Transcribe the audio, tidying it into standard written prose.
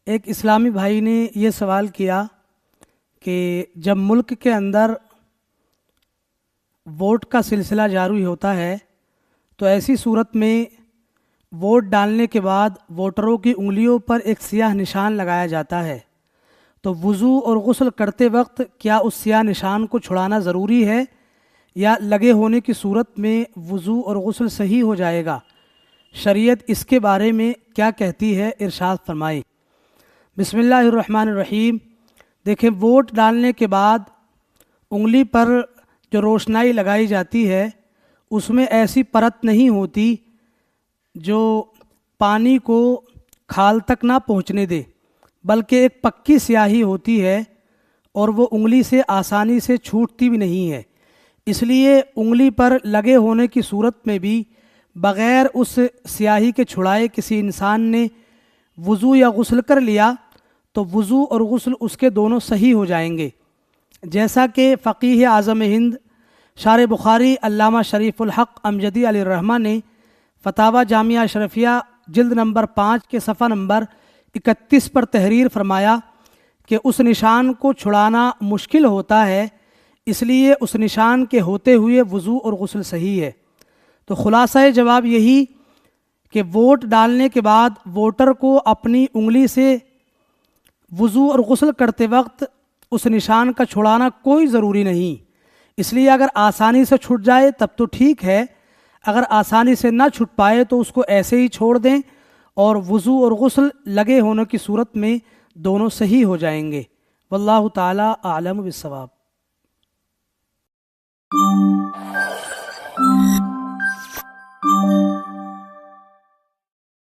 ایک اسلامی بھائی نے یہ سوال کیا کہ جب ملک کے اندر ووٹ کا سلسلہ جاری ہوتا ہے تو ایسی صورت میں ووٹ ڈالنے کے بعد ووٹروں کی انگلیوں پر ایک سیاہ نشان لگایا جاتا ہے، تو وضو اور غسل کرتے وقت کیا اس سیاہ نشان کو چھڑانا ضروری ہے یا لگے ہونے کی صورت میں وضو اور غسل صحیح ہو جائے گا؟ شریعت اس کے بارے میں کیا کہتی ہے، ارشاد فرمائیں۔ بسم اللہ الرحمن الرحیم۔ دیکھیں، ووٹ ڈالنے کے بعد انگلی پر جو روشنائی لگائی جاتی ہے اس میں ایسی پرت نہیں ہوتی جو پانی کو کھال تک نہ پہنچنے دے، بلکہ ایک پکی سیاہی ہوتی ہے اور وہ انگلی سے آسانی سے چھوٹتی بھی نہیں ہے۔ اس لیے انگلی پر لگے ہونے کی صورت میں بھی بغیر اس سیاہی کے چھڑائے کسی انسان نے وضو یا غسل کر لیا تو وضو اور غسل اس کے دونوں صحیح ہو جائیں گے، جیسا کہ فقیہ اعظم ہند شارح بخاری علامہ شریف الحق امجدی علیہ الرحمہ نے فتاوی جامعہ اشرفیہ جلد نمبر 5 کے صفحہ نمبر 31 پر تحریر فرمایا کہ اس نشان کو چھڑانا مشکل ہوتا ہے، اس لیے اس نشان کے ہوتے ہوئے وضو اور غسل صحیح ہے۔ تو خلاصہ جواب یہی کہ ووٹ ڈالنے کے بعد ووٹر کو اپنی انگلی سے وضو اور غسل کرتے وقت اس نشان کا چھڑانا کوئی ضروری نہیں، اس لیے اگر آسانی سے چھٹ جائے تب تو ٹھیک ہے، اگر آسانی سے نہ چھٹ پائے تو اس کو ایسے ہی چھوڑ دیں اور وضو اور غسل لگے ہونے کی صورت میں دونوں صحیح ہو جائیں گے۔ واللہ تعالی اعلم بالصواب۔